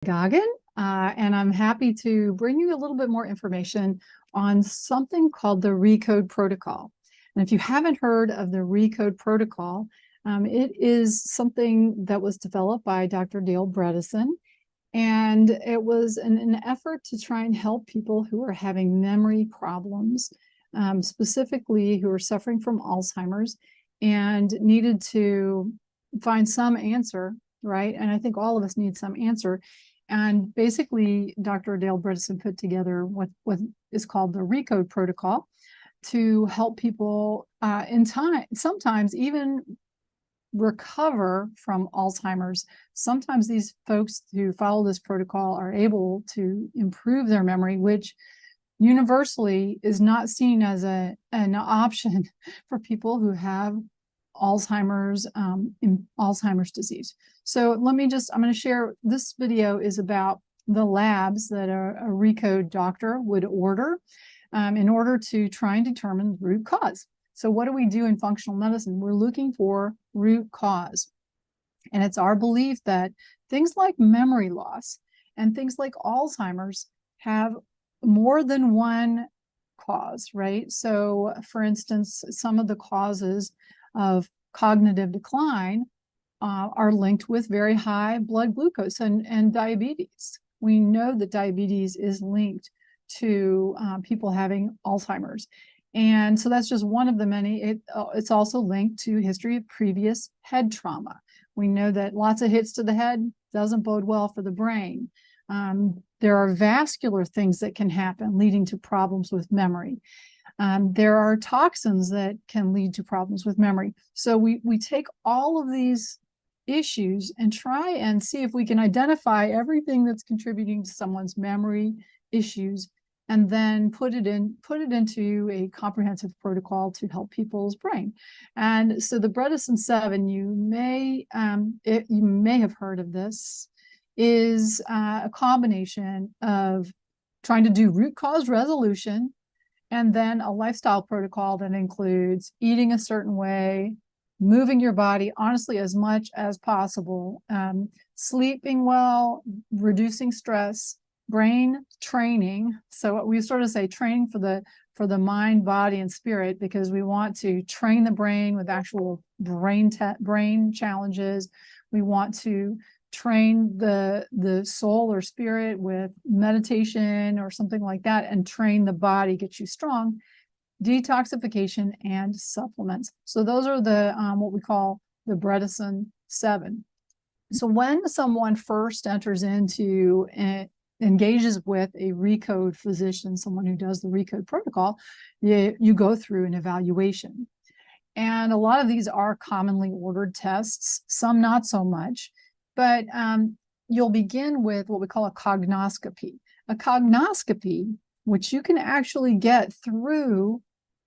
Goggin, and I'm happy to bring you a little bit more information on something called the ReCode protocol. And if you haven't heard of the ReCode protocol, it is something that was developed by Dr. Dale Bredesen, and it was an effort to try and help people who are having memory problems, specifically who are suffering from Alzheimer's and needed to find some answer, right? And I think all of us need some answer. And basically, Dr. Dale Bredesen put together what is called the ReCode protocol to help people in time, sometimes even recover from Alzheimer's. Sometimes these folks who follow this protocol are able to improve their memory, which universally is not seen as an option for people who have Alzheimer's disease. So I'm going to share, this video is about the labs that a ReCode doctor would order in order to try and determine the root cause. So what do we do in functional medicine? We're looking for root cause. And it's our belief that things like memory loss and things like Alzheimer's have more than one cause, right? So for instance, some of the causes of cognitive decline are linked with very high blood glucose and diabetes. We know that diabetes is linked to people having Alzheimer's. And so that's just one of the many. It's also linked to history of previous head trauma. We know that lots of hits to the head doesn't bode well for the brain. There are vascular things that can happen leading to problems with memory. There are toxins that can lead to problems with memory. So we take all of these issues and try and see if we can identify everything that's contributing to someone's memory issues, and then put it into a comprehensive protocol to help people's brain. And so the Bredesen 7, you may have heard of this, is a combination of trying to do root cause resolution and then a lifestyle protocol that includes eating a certain way, moving your body, honestly, as much as possible, sleeping well, reducing stress, brain training. So we sort of say training for the mind, body, and spirit, because we want to train the brain with actual brain challenges. We want to train the soul or spirit with meditation or something like that, and train the body, get you strong, detoxification, and supplements. So those are the what we call the Bredesen 7. So when someone first enters into engages with a ReCode physician, someone who does the ReCode protocol, you go through an evaluation. And a lot of these are commonly ordered tests, some not so much. But you'll begin with what we call a cognoscopy. A cognoscopy, which you can actually get through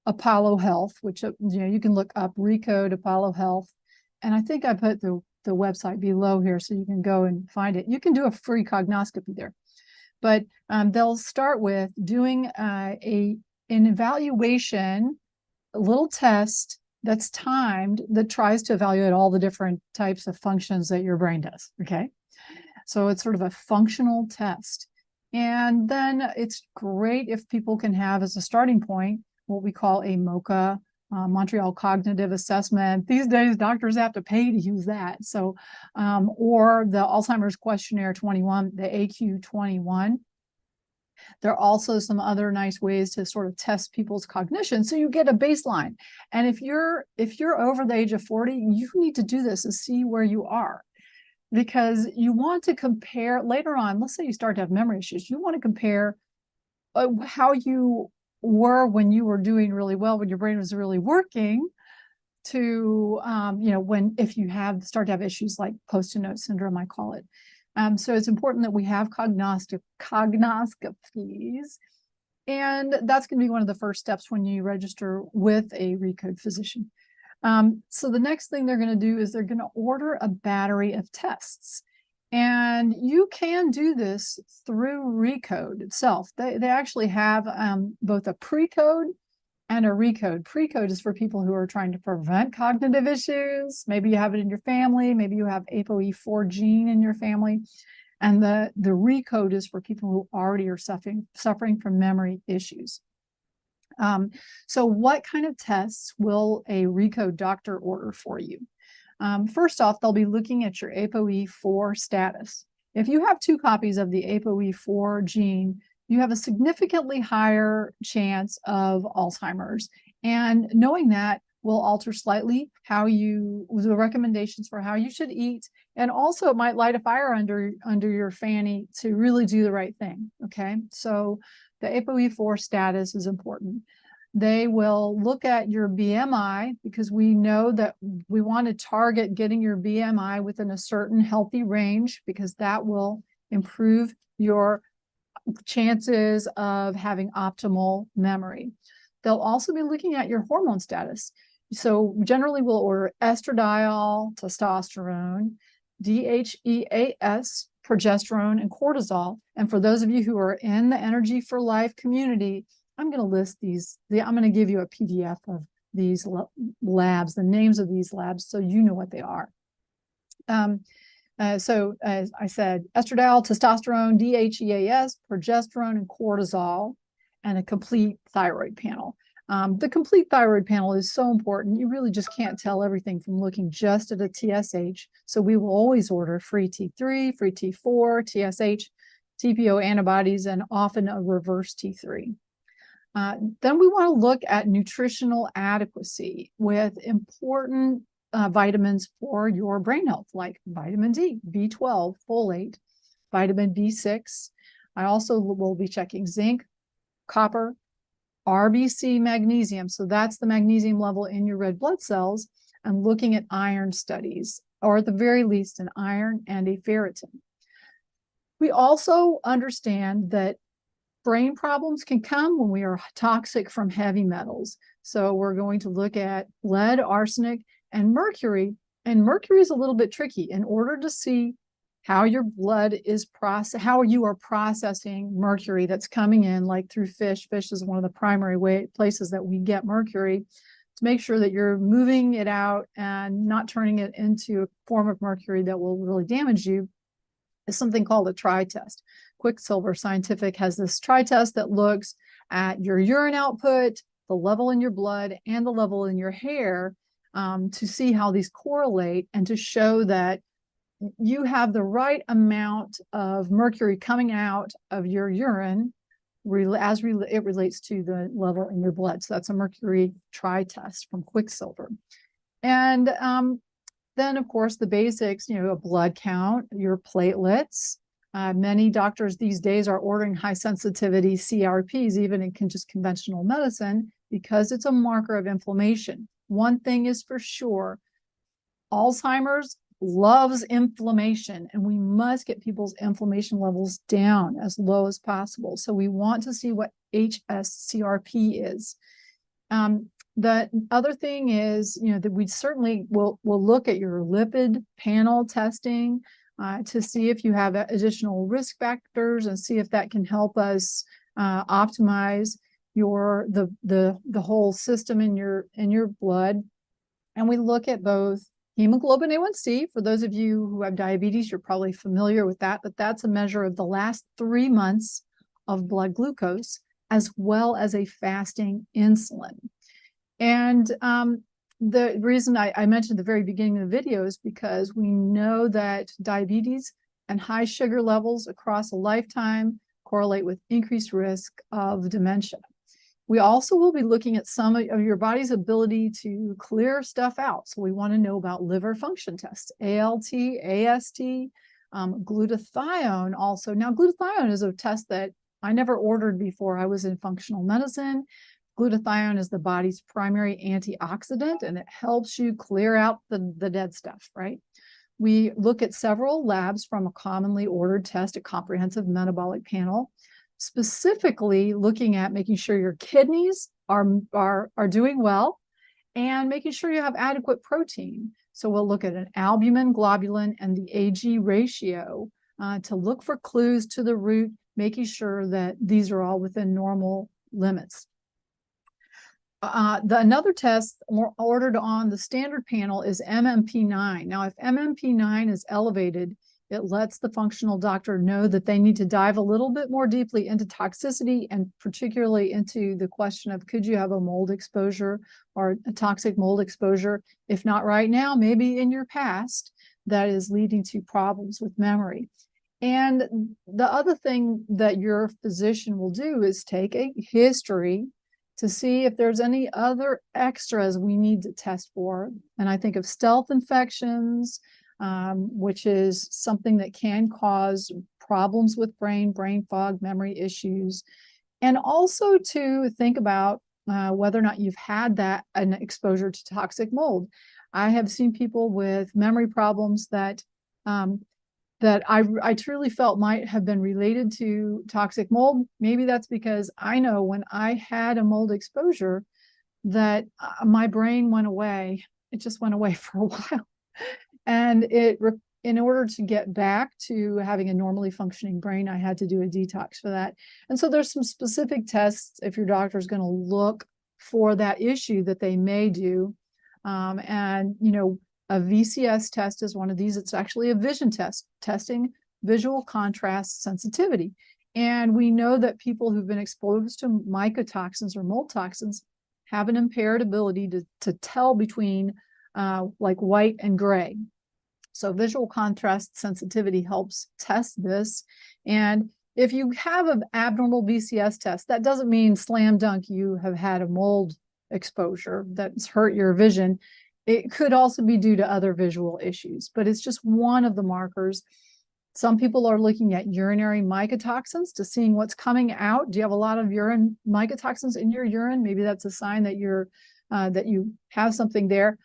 Apollo Health, which you can look up ReCode Apollo Health. And I think I put the website below here so you can go and find it. You can do a free cognoscopy there. But they'll start with doing an evaluation, a little test that's timed, that tries to evaluate all the different types of functions that your brain does, okay? So it's sort of a functional test. And then it's great if people can have as a starting point what we call a MoCA, Montreal Cognitive Assessment. These days, doctors have to pay to use that. So, or the Alzheimer's Questionnaire 21, the AQ21. There are also some other nice ways to sort of test people's cognition, so you get a baseline. And if you're over the age of 40, you need to do this and see where you are, because you want to compare later on. Let's say you start to have memory issues. You want to compare how you were when you were doing really well, when your brain was really working, to if you start to have issues like post-it-note syndrome, I call it. So it's important that we have cognoscopies, and that's going to be one of the first steps when you register with a ReCode physician. So the next thing they're going to do is they're going to order a battery of tests, and you can do this through ReCode itself. They actually have both a pre-code and a ReCode. Pre-code is for people who are trying to prevent cognitive issues. Maybe you have it in your family. Maybe you have ApoE4 gene in your family. And the ReCode is for people who already are suffering from memory issues. So what kind of tests will a ReCode doctor order for you? First off, they'll be looking at your ApoE4 status. If you have 2 copies of the ApoE4 gene, you have a significantly higher chance of Alzheimer's. And knowing that will alter slightly the recommendations for how you should eat. And also it might light a fire under your fanny to really do the right thing. Okay, so the ApoE4 status is important. They will look at your BMI, because we know that we want to target getting your BMI within a certain healthy range, because that will improve your chances of having optimal memory. They'll also be looking at your hormone status. So generally we'll order estradiol, testosterone, DHEAS, progesterone, and cortisol. And for those of you who are in the Energy for Life community, I'm going to list these. I'm going to give you a PDF of these labs, the names of these labs, so you know what they are. So as I said, estradiol, testosterone, DHEAS, progesterone, and cortisol, and a complete thyroid panel. The complete thyroid panel is so important. You really just can't tell everything from looking just at a TSH. So we will always order free T3, free T4, TSH, TPO antibodies, and often a reverse T3. Then we want to look at nutritional adequacy with important vitamins for your brain health, like vitamin D, B12, folate, vitamin B6. I also will be checking zinc, copper, RBC magnesium. So that's the magnesium level in your red blood cells, and looking at iron studies, or at the very least an iron and a ferritin. We also understand that brain problems can come when we are toxic from heavy metals. So we're going to look at lead, arsenic, and mercury. And mercury is a little bit tricky. In order to see how your blood is how you are processing mercury that's coming in, like through fish. Fish is one of the primary places that we get mercury. To make sure that you're moving it out and not turning it into a form of mercury that will really damage you, is something called a tri-test. Quicksilver Scientific has this tri-test that looks at your urine output, the level in your blood, and the level in your hair, to see how these correlate and to show that you have the right amount of mercury coming out of your urine as it relates to the level in your blood. So that's a mercury tri-test from Quicksilver. And then, of course, the basics, a blood count, your platelets. Many doctors these days are ordering high sensitivity CRPs, even in just conventional medicine, because it's a marker of inflammation. One thing is for sure, Alzheimer's loves inflammation, and we must get people's inflammation levels down as low as possible. So we want to see what HSCRP is. The other thing is, that we certainly will look at your lipid panel testing to see if you have additional risk factors, and see if that can help us optimize the whole system in your blood. And we look at both hemoglobin A1C. For those of you who have diabetes, you're probably familiar with that, but that's a measure of the last 3 months of blood glucose, as well as a fasting insulin. And the reason I mentioned at the very beginning of the video is because we know that diabetes and high sugar levels across a lifetime correlate with increased risk of dementia. We also will be looking at some of your body's ability to clear stuff out. So we want to know about liver function tests, ALT, AST, glutathione also. Now, glutathione is a test that I never ordered before I was in functional medicine. Glutathione is the body's primary antioxidant, and it helps you clear out the dead stuff, right? We look at several labs from a commonly ordered test, a comprehensive metabolic panel, specifically looking at making sure your kidneys are doing well, and making sure you have adequate protein. So we'll look at an albumin, globulin, and the AG ratio to look for clues to the root, making sure that these are all within normal limits. Another test ordered on the standard panel is MMP9. Now, if MMP9 is elevated, It lets the functional doctor know that they need to dive a little bit more deeply into toxicity, and particularly into the question of, could you have a mold exposure or a toxic mold exposure? If not right now, maybe in your past, that is leading to problems with memory. And the other thing that your physician will do is take a history to see if there's any other extras we need to test for. And I think of stealth infections, which is something that can cause problems with brain fog, memory issues, and also to think about whether or not you've had an exposure to toxic mold. I have seen people with memory problems that I truly felt might have been related to toxic mold. Maybe that's because I know when I had a mold exposure that my brain went away. It just went away for a while. And in order to get back to having a normally functioning brain, I had to do a detox for that. And so there's some specific tests if your doctor is going to look for that issue that they may do. And, you know, a VCS test is one of these. It's actually a vision test, testing visual contrast sensitivity. And we know that people who've been exposed to mycotoxins or mold toxins have an impaired ability to tell between like white and gray. So visual contrast sensitivity helps test this. And if you have an abnormal VCS test, that doesn't mean slam dunk you have had a mold exposure that's hurt your vision. It could also be due to other visual issues, but it's just one of the markers. Some people are looking at urinary mycotoxins to seeing what's coming out. Do you have a lot of urine mycotoxins in your urine? Maybe that's a sign that that you have something there.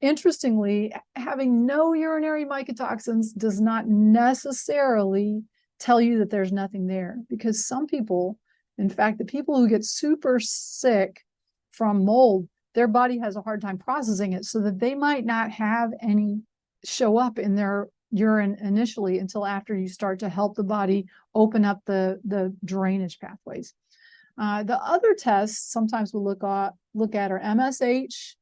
Interestingly, having no urinary mycotoxins does not necessarily tell you that there's nothing there, because some people, in fact, the people who get super sick from mold, their body has a hard time processing it, so that they might not have any show up in their urine initially until after you start to help the body open up the drainage pathways. The other tests sometimes we'll look at are MSH,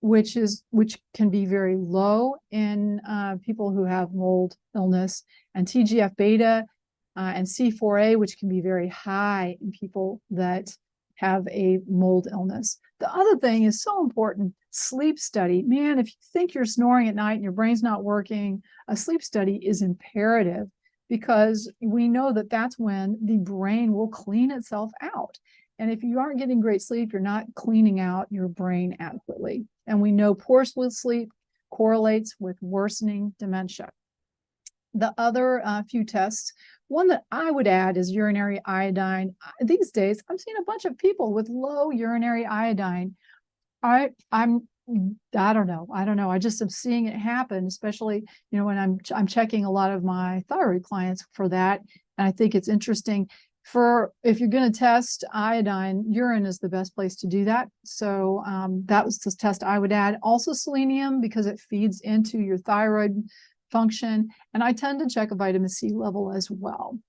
which can be very low in people who have mold illness, and TGF beta and C4A, which can be very high in people that have a mold illness. The other thing is so important, sleep study. Man, if you think you're snoring at night and your brain's not working, a sleep study is imperative, because we know that that's when the brain will clean itself out. And if you aren't getting great sleep, you're not cleaning out your brain adequately. And we know poor sleep correlates with worsening dementia. The other few tests, one that I would add is urinary iodine. These days, I'm seeing a bunch of people with low urinary iodine. I don't know. I just am seeing it happen, especially, you know, when I'm checking a lot of my thyroid clients for that. And I think it's interesting. If you're going to test iodine, urine is the best place to do that. So that was the test I would add. Also selenium, because it feeds into your thyroid function. And I tend to check a vitamin C level as well.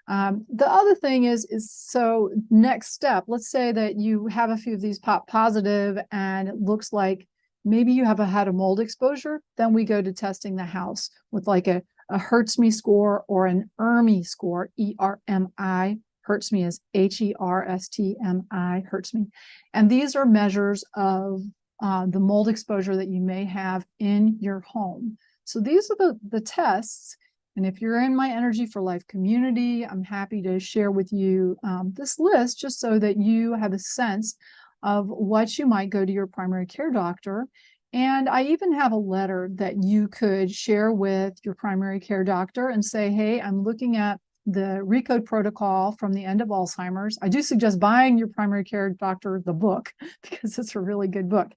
The other thing is so next step, let's say that you have a few of these pop positive and it looks like maybe you have had a mold exposure. Then we go to testing the house with like a Hertzme score or an ERMI score, ERMI. Hertzme is HERSTMI, Hertzme. And these are measures of the mold exposure that you may have in your home. So these are the tests. And if you're in my Energy for Life community, I'm happy to share with you this list, just so that you have a sense of what you might go to your primary care doctor. And I even have a letter that you could share with your primary care doctor and say, hey, I'm looking at the ReCode protocol from the end of Alzheimer's. I do suggest buying your primary care doctor the book, because it's a really good book.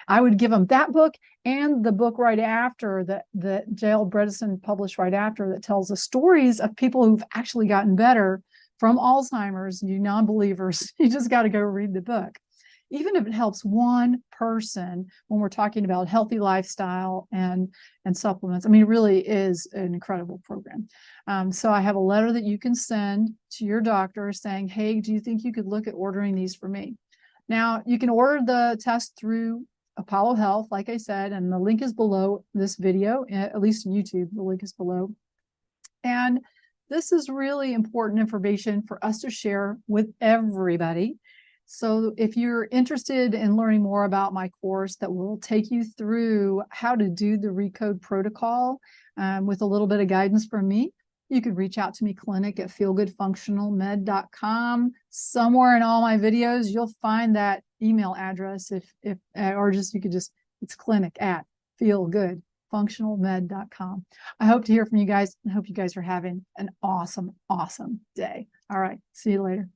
I would give them that book and the book right after that J.L. Bredesen published right after, that tells the stories of people who've actually gotten better from Alzheimer's. You non-believers, you just got to go read the book. Even if it helps one person when we're talking about healthy lifestyle and supplements. I mean, it really is an incredible program. So I have a letter that you can send to your doctor saying, hey, do you think you could look at ordering these for me? Now, you can order the test through Apollo Health, like I said, and the link is below this video, at least YouTube, the link is below. And this is really important information for us to share with everybody. So if you're interested in learning more about my course that will take you through how to do the ReCode protocol with a little bit of guidance from me, you could reach out to me, clinic@feelgoodfunctionalmed.com. Somewhere in all my videos, you'll find that email address or just you could just, it's clinic@feelgoodfunctionalmed.com. I hope to hear from you guys and hope you guys are having an awesome, awesome day. All right. See you later.